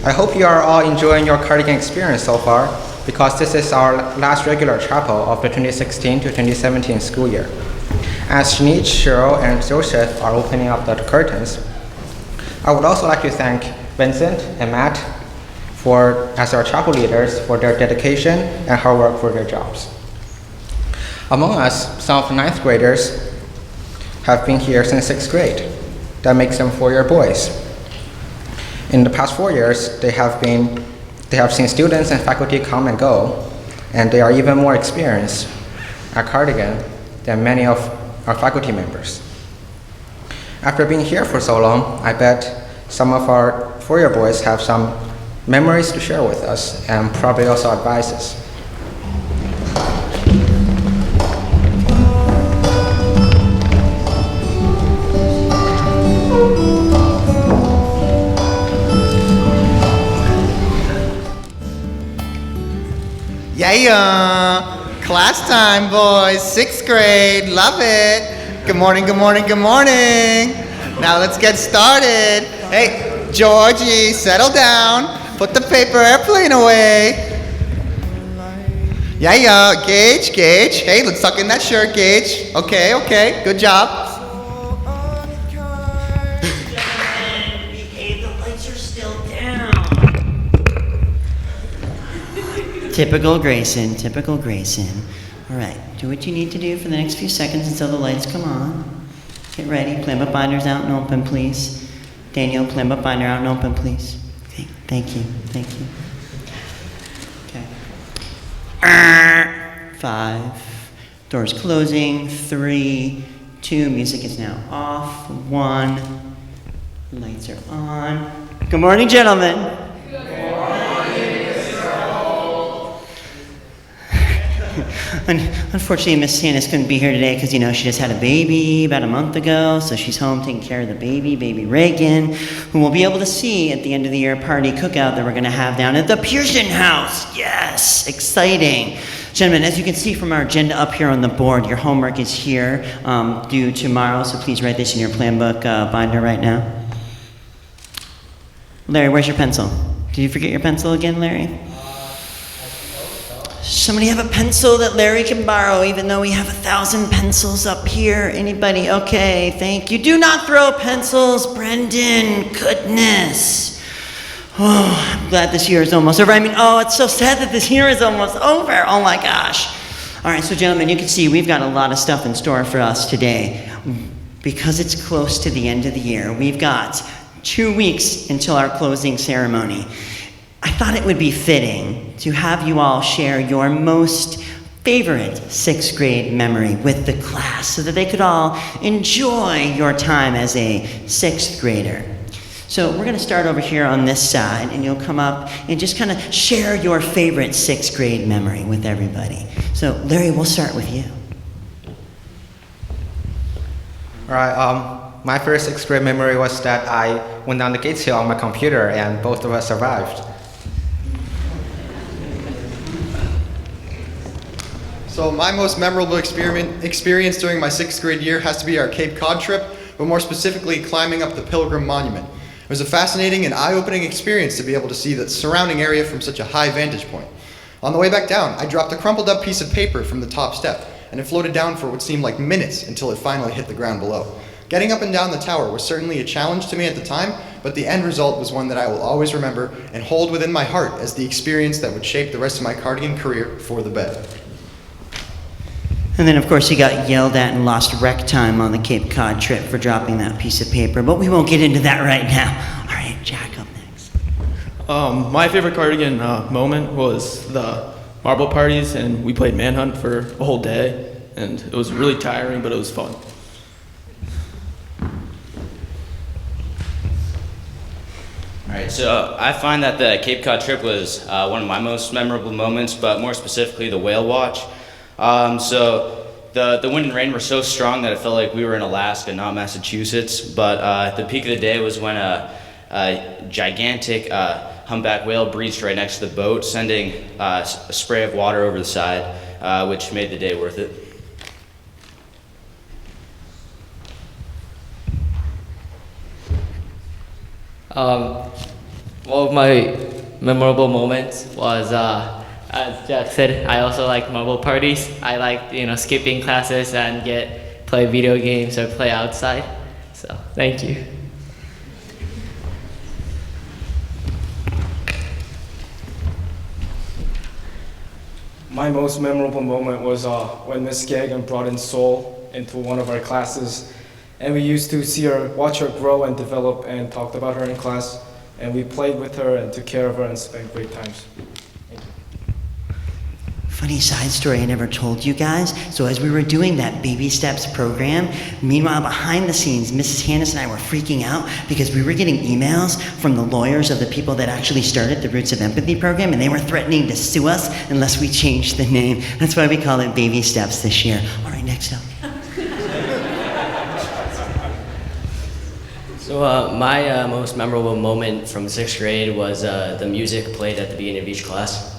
I hope you are all enjoying your Cardigan experience so far, because this is our last regular chapel of the 2016 to 2017 school year. As Shanice, Cheryl, and Joseph are opening up the curtains, I would also like to thank Vincent and Matt as our chapel leaders for their dedication and hard work for their jobs. Among us, some of the 9th graders have been here since 6th grade. That makes them 4-year boys. In the past 4 years, they have seen students and faculty come and go, and they are even more experienced at Cardigan than many of our faculty members. After being here for so long, I bet some of our 4-year boys have some memories to share with us and probably also advices. Yeah, class time, boys. 6th grade, love it. Good morning, good morning, good morning. Now let's get started. Hey, Georgie, settle down. Put the paper airplane away. Yeah, Gage. Hey, let's tuck in that shirt, Gage. Okay, good job. Behave, the lights are still down. Typical Grayson. All right, do what you need to do for the next few seconds until the lights come on. Get ready, plan binders out and open, please. Daniel, plan binder out and open, please. Okay, thank you. Okay. 5, doors closing, 3, 2, music is now off, 1, lights are on. Good morning, gentlemen. Unfortunately, Miss Sanders couldn't be here today because, she just had a baby about a month ago, so she's home taking care of the baby Reagan, who we'll be able to see at the end of the year party cookout that we're going to have down at the Pearson House. Yes, exciting. Gentlemen, as you can see from our agenda up here on the board, your homework is here due tomorrow, so please write this in your plan book binder right now. Larry, where's your pencil? Did you forget your pencil again, Larry? Somebody have a pencil that Larry can borrow, even though we have 1,000 pencils up here? Anybody? Okay, thank you. Do not throw pencils, Brendan. Goodness. Oh, I'm glad this year is almost over. It's so sad that this year is almost over. Oh my gosh. All right, so gentlemen, you can see we've got a lot of stuff in store for us today. Because it's close to the end of the year, we've got 2 weeks until our closing ceremony. I thought it would be fitting to have you all share your most favorite 6th grade memory with the class so that they could all enjoy your time as a 6th grader. So we're going to start over here on this side, and you'll come up and just kind of share your favorite 6th grade memory with everybody. So Larry, we'll start with you. All right, my first 6th grade memory was that I went down the Gates Hill on my computer and both of us survived. So my most memorable experience during my 6th grade year has to be our Cape Cod trip, but more specifically climbing up the Pilgrim Monument. It was a fascinating and eye-opening experience to be able to see the surrounding area from such a high vantage point. On the way back down, I dropped a crumpled up piece of paper from the top step, and it floated down for what seemed like minutes until it finally hit the ground below. Getting up and down the tower was certainly a challenge to me at the time, but the end result was one that I will always remember and hold within my heart as the experience that would shape the rest of my Cardigan career for the better. And then, of course, you got yelled at and lost rec time on the Cape Cod trip for dropping that piece of paper, but we won't get into that right now. All right, Jack, up next. My favorite Cardigan moment was the marble parties, and we played Manhunt for a whole day, and it was really tiring, but it was fun. All right, so I find that the Cape Cod trip was one of my most memorable moments, but more specifically the whale watch. So the wind and rain were so strong that it felt like we were in Alaska, not Massachusetts. But the peak of the day was when a gigantic humpback whale breached right next to the boat, sending a spray of water over the side, which made the day worth it. One of my memorable moments was, as Jack said, I also like marble parties. I like, skipping classes and play video games or play outside. So, thank you. My most memorable moment was when Miss Cardigan brought in Seoul into one of our classes, and we used to watch her grow and develop, and talked about her in class, and we played with her and took care of her and spent great times. Funny side story I never told you guys. So as we were doing that Baby Steps program, meanwhile behind the scenes, Mrs. Hannes and I were freaking out because we were getting emails from the lawyers of the people that actually started the Roots of Empathy program, and they were threatening to sue us unless we changed the name. That's why we call it Baby Steps this year. All right, next up. So my most memorable moment from 6th grade was the music played at the beginning of each class.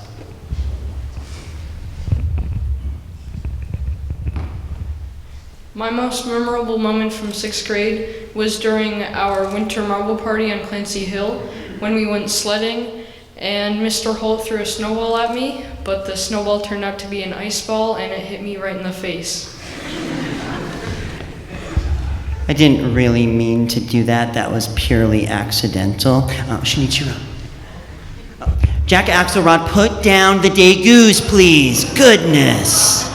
My most memorable moment from 6th grade was during our winter marble party on Clancy Hill when we went sledding and Mr. Holt threw a snowball at me, but the snowball turned out to be an ice ball and it hit me right in the face. I didn't really mean to do that. That was purely accidental. Shinichiro. Jack Axelrod, put down the degus, please. Goodness.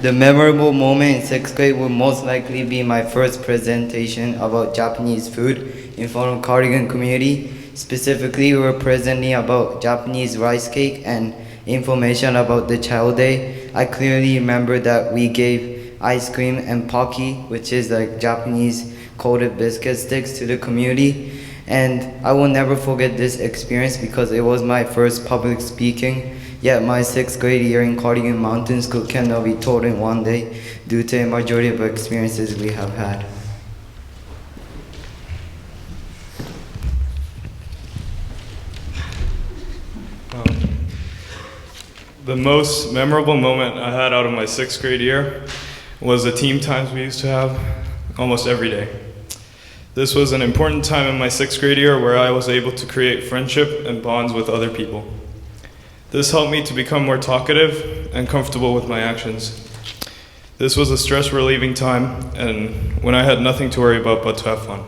The memorable moment in 6th grade will most likely be my first presentation about Japanese food in front of Cardigan community. Specifically, we were presenting about Japanese rice cake and information about the Child Day. I clearly remember that we gave ice cream and pocky, which is like Japanese coated biscuit sticks, to the community. And I will never forget this experience because it was my first public speaking. Yet my 6th grade year in Cardigan Mountain School cannot be told in one day due to a majority of experiences we have had. The most memorable moment I had out of my 6th grade year was the team times we used to have almost every day. This was an important time in my 6th grade year where I was able to create friendship and bonds with other people. This helped me to become more talkative and comfortable with my actions. This was a stress relieving time and when I had nothing to worry about but to have fun.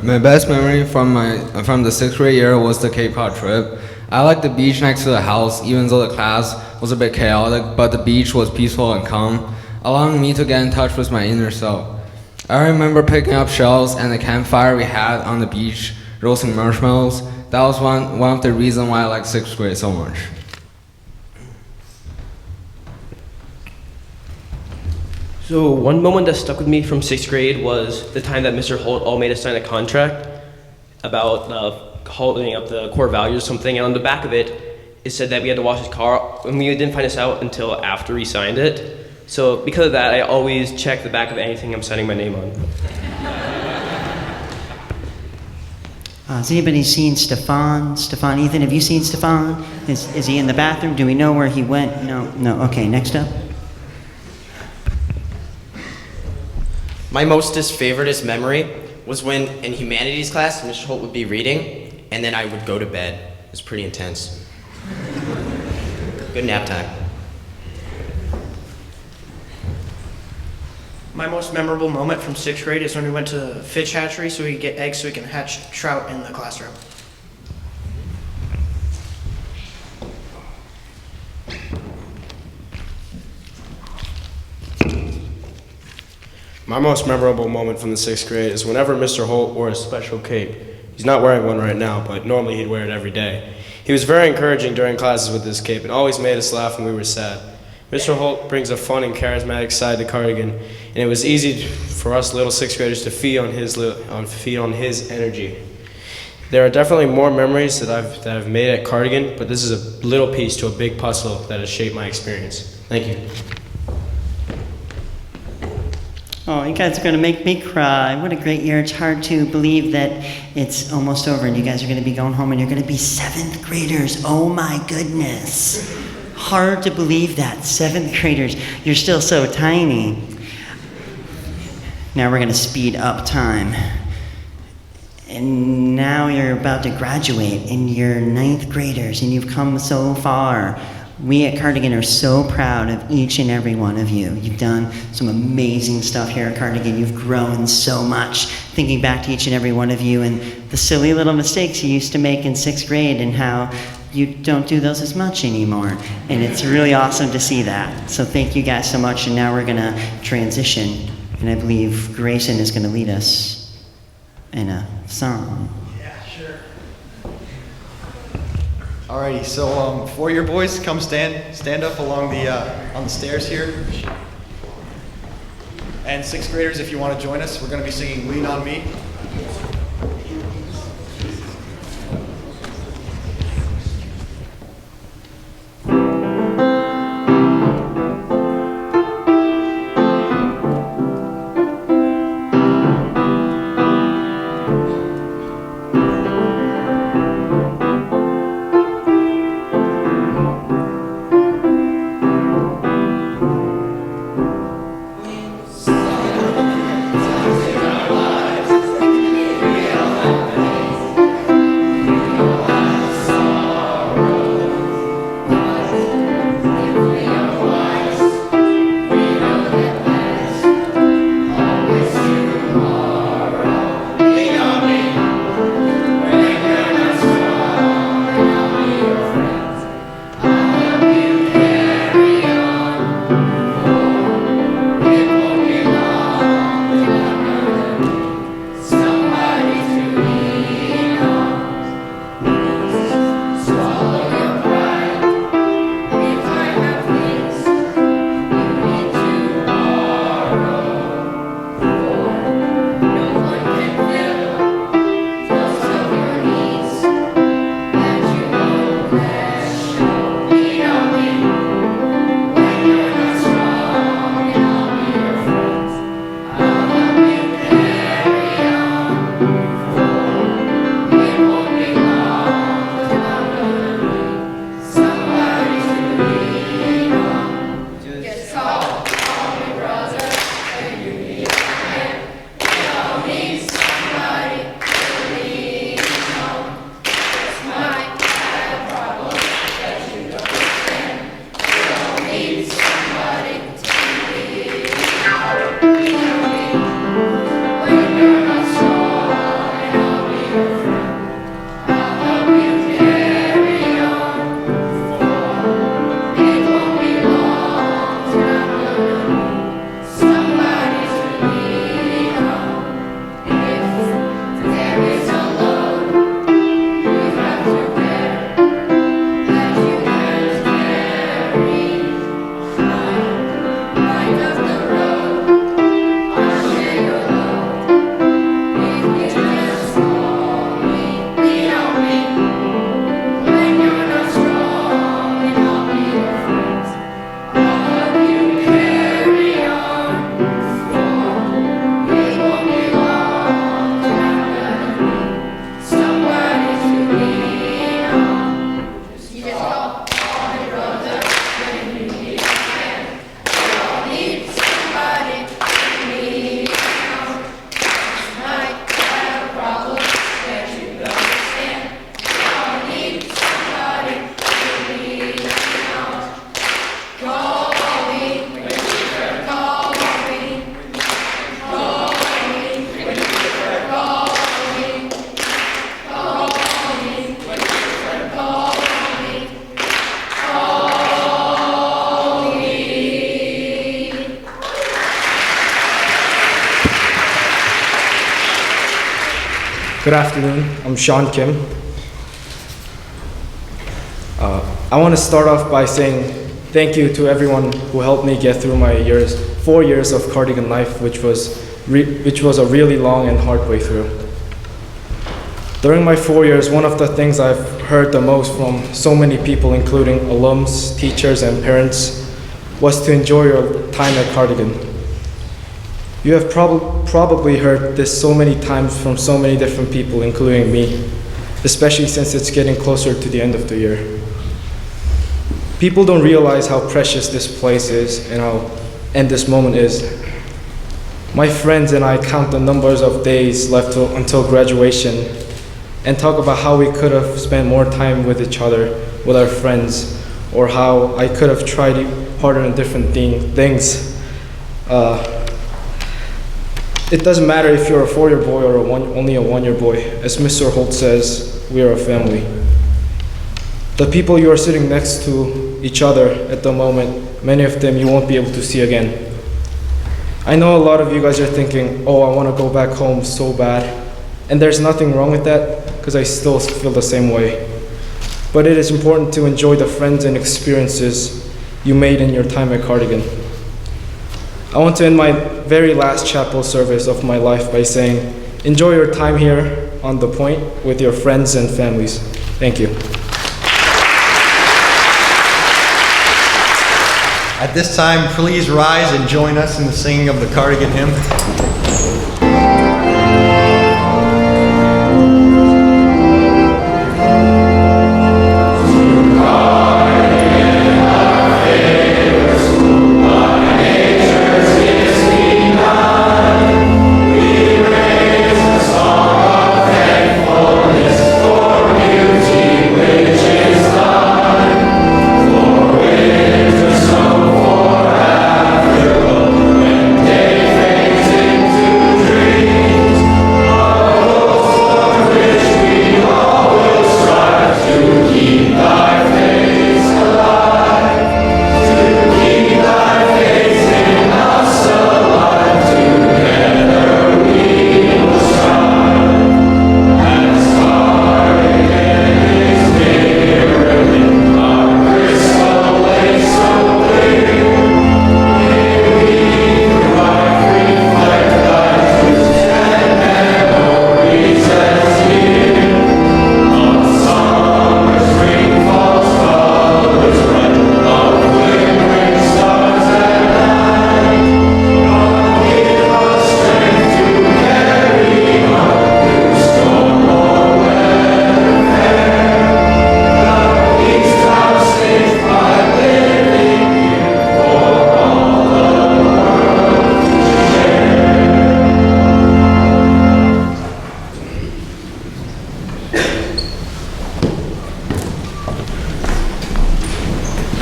My best memory from the 6th grade year was the Cape Cod trip. I liked the beach next to the house, even though the class was a bit chaotic, but the beach was peaceful and calm, allowing me to get in touch with my inner self. I remember picking up shells and the campfire we had on the beach, roasting marshmallows. That was one of the reasons why I like 6th grade so much. So one moment that stuck with me from 6th grade was the time that Mr. Holt all made us sign a contract about holding up the core values or something, and on the back of it, it said that we had to wash his car, and we didn't find this out until after we signed it. So because of that, I always check the back of anything I'm signing my name on. Has anybody seen Stefan? Ethan, have you seen Stefan? Is he in the bathroom? Do we know where he went? No. Okay, next up. My most favoriteest memory was when in humanities class, Mr. Holt would be reading, and then I would go to bed. It was pretty intense. Good nap time. My most memorable moment from 6th grade is when we went to the fish hatchery so we could get eggs so we can hatch trout in the classroom. My most memorable moment from the 6th grade is whenever Mr. Holt wore a special cape. He's not wearing one right now, but normally he'd wear it every day. He was very encouraging during classes with this cape and always made us laugh when we were sad. Mr. Holt brings a fun and charismatic side to Cardigan, and it was easy for us little 6th graders to feed on his energy. There are definitely more memories that I've made at Cardigan, but this is a little piece to a big puzzle that has shaped my experience. Thank you. Oh, you guys are going to make me cry. What a great year. It's hard to believe that it's almost over and you guys are going to be going home and you're going to be 7th graders. Oh my goodness. hard to believe that. 7th graders, you're still so tiny. Now we're going to speed up time. And now you're about to graduate, and you're 9th graders, and you've come so far. We at Cardigan are so proud of each and every one of you. You've done some amazing stuff here at Cardigan. You've grown so much. Thinking back to each and every one of you and the silly little mistakes you used to make in 6th grade and how you don't do those as much anymore. And it's really awesome to see that. So thank you guys so much, and now we're gonna transition. And I believe Grayson is gonna lead us in a song. Yeah, sure. Alrighty, so 4-year boys, come stand up along the on the stairs here. And 6th graders, if you want to join us, we're going to be singing "Lean on Me." Good afternoon, I'm Sean Kim. I want to start off by saying thank you to everyone who helped me get through my 4 years of Cardigan life, which was a really long and hard way through. During my 4 years, one of the things I've heard the most from so many people, including alums, teachers, and parents, was to enjoy your time at Cardigan. You have probably heard this so many times from so many different people, including me, especially since it's getting closer to the end of the year. People don't realize how precious this place is and this moment is. My friends and I count the numbers of days left until graduation and talk about how we could have spent more time with each other, with our friends, or how I could have tried harder in different things. It doesn't matter if you're a 4-year boy or only a 1-year boy. As Mr. Holt says, we are a family. The people you are sitting next to each other at the moment, many of them you won't be able to see again. I know a lot of you guys are thinking, oh, I want to go back home so bad. And there's nothing wrong with that, because I still feel the same way. But it is important to enjoy the friends and experiences you made in your time at Cardigan. I want to end my very last chapel service of my life by saying, enjoy your time here on the Point with your friends and families. Thank you. At this time, please rise and join us in the singing of the Cardigan hymn.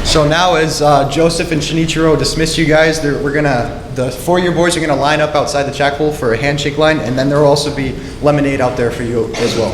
So now as Joseph and Shinichiro dismiss you guys, the 4-year boys are gonna line up outside the chapel for a handshake line, and then there will also be lemonade out there for you as well.